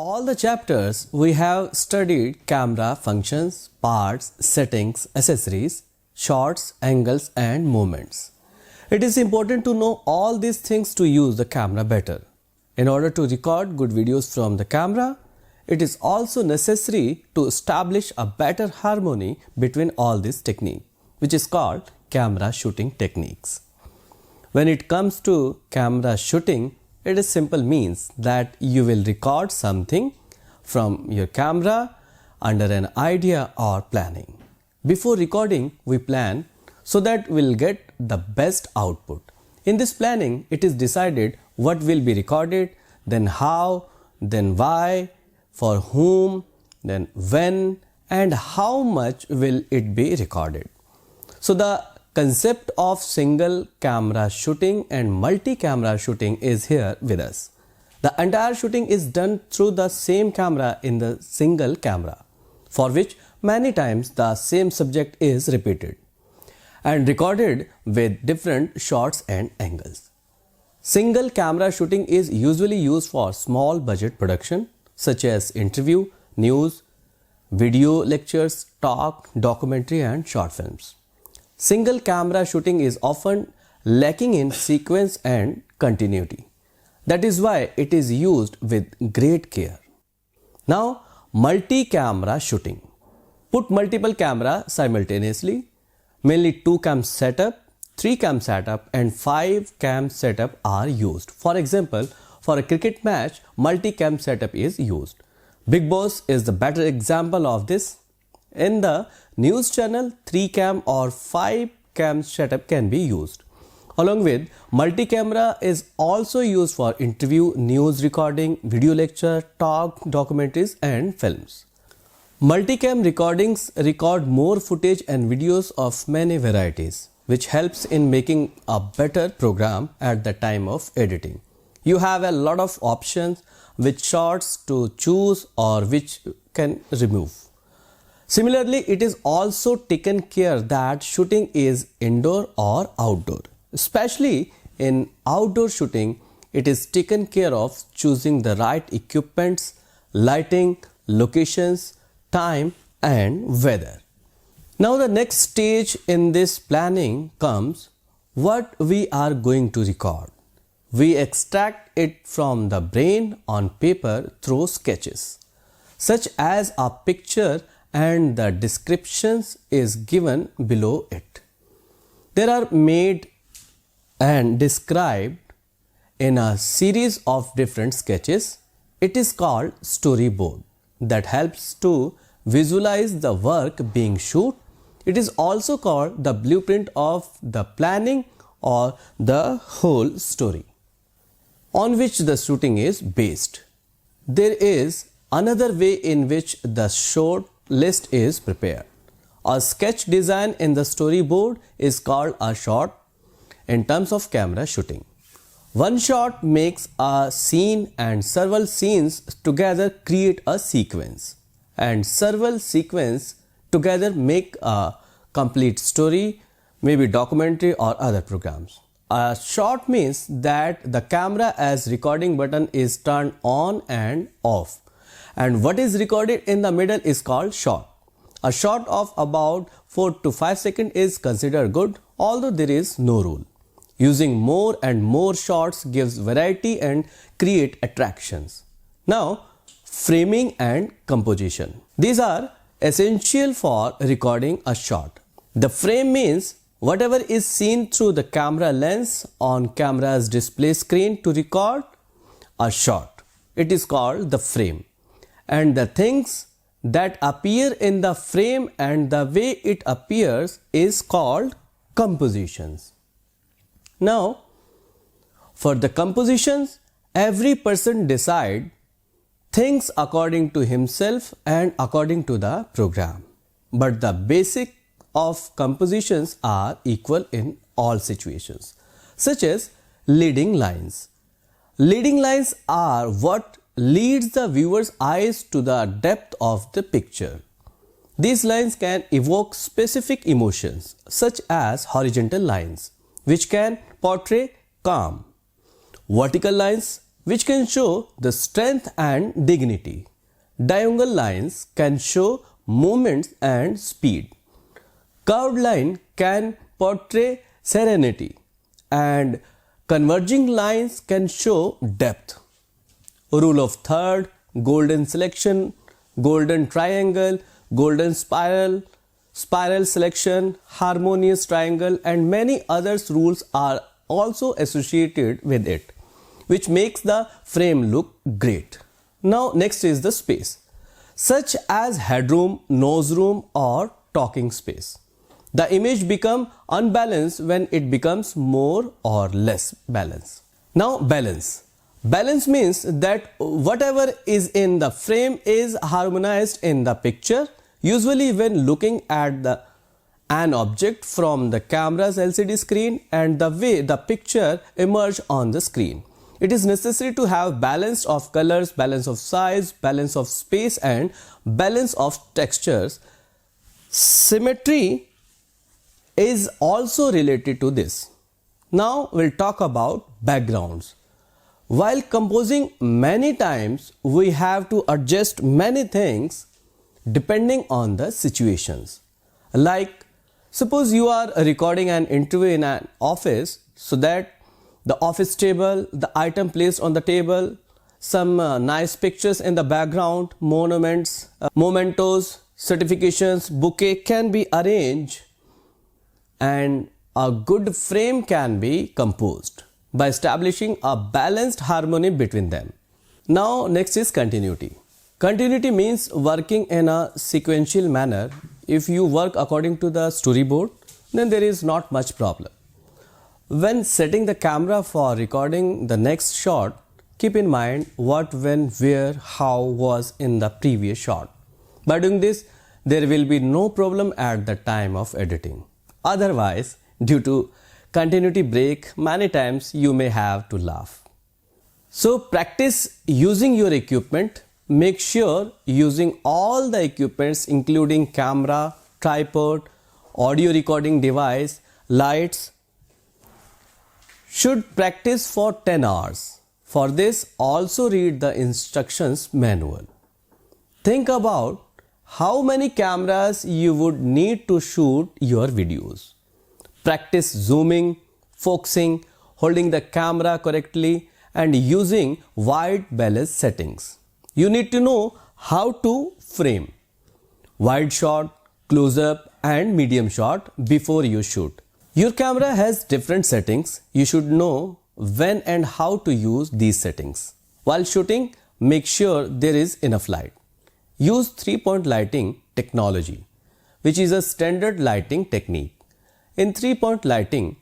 all the chapters, we have studied camera functions, parts, settings, accessories, shots, angles and movements. It is important to know all these things to use the camera better. In order to record good videos from the camera, it is also necessary to establish a better harmony between all these techniques, which is called camera shooting techniques. When it comes to camera shooting, it is simple means that you will record something from your camera under an idea or planning. Before recording, we plan so that we'll get the best output. In this planning, it is decided what will be recorded, then how, then why, for whom, then when, and how much will it be recorded. So the concept of single camera shooting and multi-camera shooting is here with us. The entire shooting is done through the same camera in the single camera, for which many times the same subject is repeated and recorded with different shots and angles. Single camera shooting is usually used for small budget production such as interview, news, video lectures, talk, documentary and short films. Single camera shooting is often lacking in sequence and continuity. That is why it is used with great care. Now, multi-camera shooting. Put multiple cameras simultaneously, mainly 2 cam setup, 3 cam setup and 5 cam setup are used. For example, for a cricket match, multi-cam setup is used. Bigg Boss is the better example of this. In the news channel, 3 cam or 5 cam setup can be used. Along with multi-camera is also used for interview, news recording, video lecture, talk, documentaries and films. Multicam recordings record more footage and videos of many varieties, which helps in making a better program at the time of editing. You have a lot of options which shots to choose or which can remove. Similarly, it is also taken care that shooting is indoor or outdoor. Especially in outdoor shooting, it is taken care of choosing the right equipments, lighting, locations, time and weather. Now the next stage in this planning comes what we are going to record. We extract it from the brain on paper through sketches, such as a picture and the descriptions is given below it. They are made and described in a series of different sketches. It is called storyboard that helps to visualize the work being shoot. It is also called the blueprint of the planning or the whole story on which the shooting is based. There is another way in which the short list is prepared. A sketch design in the storyboard is called a shot in terms of camera shooting. One shot makes a scene and several scenes together create a sequence, and several sequences together make a complete story, maybe documentary or other programs. A shot means that the camera as recording button is turned on and off, and what is recorded in the middle is called shot. A shot of about 4 to 5 seconds is considered good, although there is no rule. Using more and more shots gives variety and create attractions. Now, framing and composition. These are essential for recording a shot. The frame means whatever is seen through the camera lens on camera's display screen to record a shot. It is called the frame. And the things that appear in the frame and the way it appears is called compositions. Now, for the compositions, every person decides things according to himself and according to the program. But the basic of compositions are equal in all situations, such as leading lines. Leading lines are what leads the viewer's eyes to the depth of the picture. These lines can evoke specific emotions, such as horizontal lines, which can portray calm. Vertical lines which can show the strength and dignity. Diagonal lines can show movements and speed. Curved line can portray serenity, and converging lines can show depth. Rule of third, golden selection, golden triangle, golden spiral, spiral selection, harmonious triangle, and many other rules are also associated with it, which makes the frame look great. Now next is the space, such as headroom, nose room, or talking space. The image becomes unbalanced when it becomes more or less balanced. Now balance. Balance means that whatever is in the frame is harmonized in the picture. Usually when looking at an object from the camera's LCD screen and the way the picture emerges on the screen, it is necessary to have balance of colors, balance of size, balance of space, and balance of textures. Symmetry is also related to this. Now we'll talk about backgrounds. While composing many times, we have to adjust many things depending on the situations. Like suppose you are recording an interview in an office, so that the office table, the item placed on the table, some nice pictures in the background, monuments, mementos, certifications, bouquet can be arranged, and a good frame can be composed by establishing a balanced harmony between them. Now next is continuity. Continuity means working in a sequential manner. If you work according to the storyboard, then there is not much problem. When setting the camera for recording the next shot, keep in mind what, when, where, how was in the previous shot. By doing this, there will be no problem at the time of editing. Otherwise, due to continuity break, many times you may have to laugh. So practice using your equipment. Make sure using all the equipments including camera, tripod, audio recording device, lights. Should practice for 10 hours. For this, also read the instructions manual. Think about how many cameras you would need to shoot your videos. Practice zooming, focusing, holding the camera correctly, and using wide balance settings. You need to know how to frame wide shot, close up, and medium shot before you shoot. Your camera has different settings. You should know when and how to use these settings. While shooting, make sure there is enough light. Use 3-point lighting technology, which is a standard lighting technique. In 3-point lighting,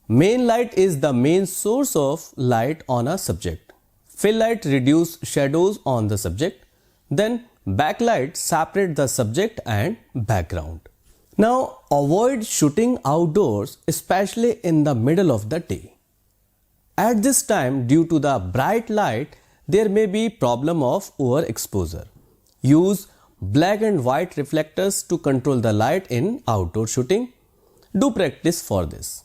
main light is the main source of light on a subject. Fill light reduce shadows on the subject. Then backlight separate the subject and background. Now avoid shooting outdoors, especially in the middle of the day. At this time, due to the bright light, there may be problem of overexposure. Use black and white reflectors to control the light in outdoor shooting. Do practice for this.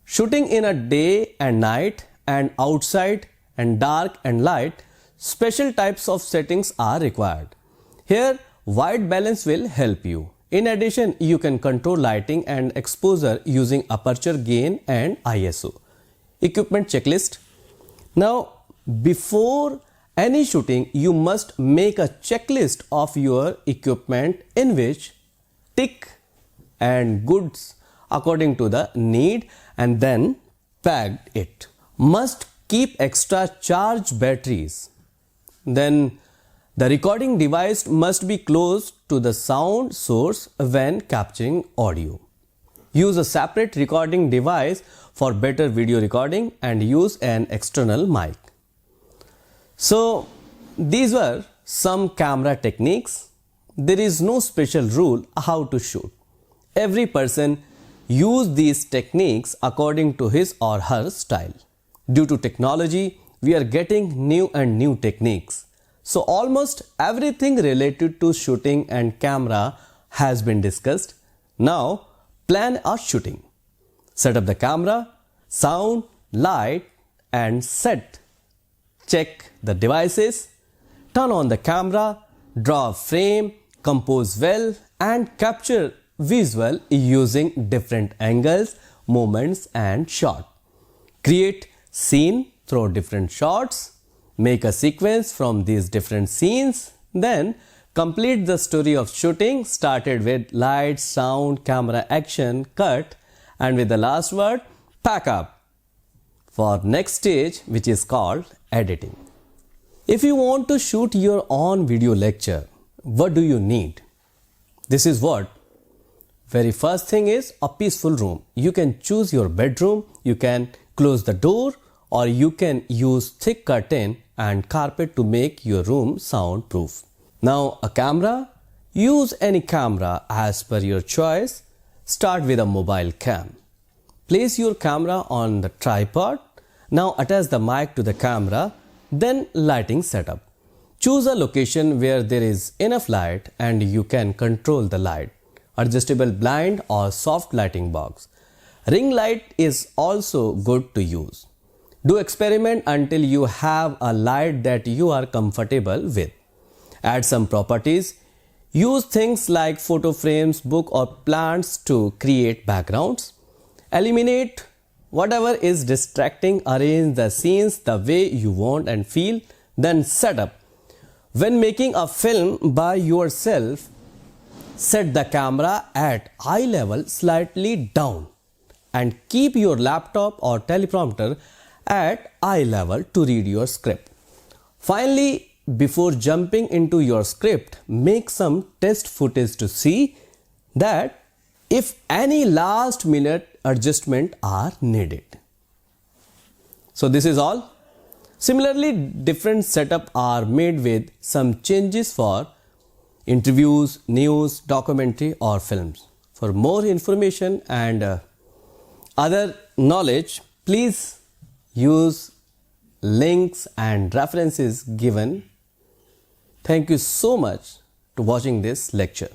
Shooting in a day and night and outside and dark and light, special types of settings are required. Here, white balance will help you. In addition, you can control lighting and exposure using aperture gain and ISO. Equipment checklist. Now, before any shooting, you must make a checklist of your equipment in which tick and goods according to the need and then pack it. Must keep extra charge batteries. Then the recording device must be close to the sound source when capturing audio. Use a separate recording device for better video recording and use an external mic. So these were some camera techniques. There is no special rule how to shoot. Every person use these techniques according to his or her style. Due to technology, we are getting new and new techniques. So almost everything related to shooting and camera has been discussed. Now plan a shooting. Set up the camera, sound, light and set check the devices, turn on the camera, draw a frame, compose well, and capture visual using different angles, movements, and shot. Create scene through different shots, make a sequence from these different scenes, then complete the story of shooting started with lights, sound, camera, action, cut, and with the last word, pack up for next stage, which is called editing. If you want to shoot your own video lecture, what do you need? This is what. Very first thing is a peaceful room. You can choose your bedroom, you can close the door, or you can use thick curtain and carpet to make your room soundproof. Now a camera, use any camera as per your choice. Start with a mobile cam. Place your camera on the tripod. Now attach the mic to the camera, then lighting setup. Choose a location where there is enough light and you can control the light. Adjustable blind or soft lighting box. Ring light is also good to use. Do experiment until you have a light that you are comfortable with. Add some properties. Use things like photo frames, book or plants to create backgrounds. Eliminate whatever is distracting. Arrange the scenes the way you want and feel. Then set up. When making a film by yourself, set the camera at eye level slightly down and keep your laptop or teleprompter at eye level to read your script. Finally, before jumping into your script, make some test footage to see that if any last minute adjustment are needed. So this is all. Similarly, different setup are made with some changes for interviews, news, documentary or films. For more information and other knowledge, please use links and references given. Thank you so much for watching this lecture.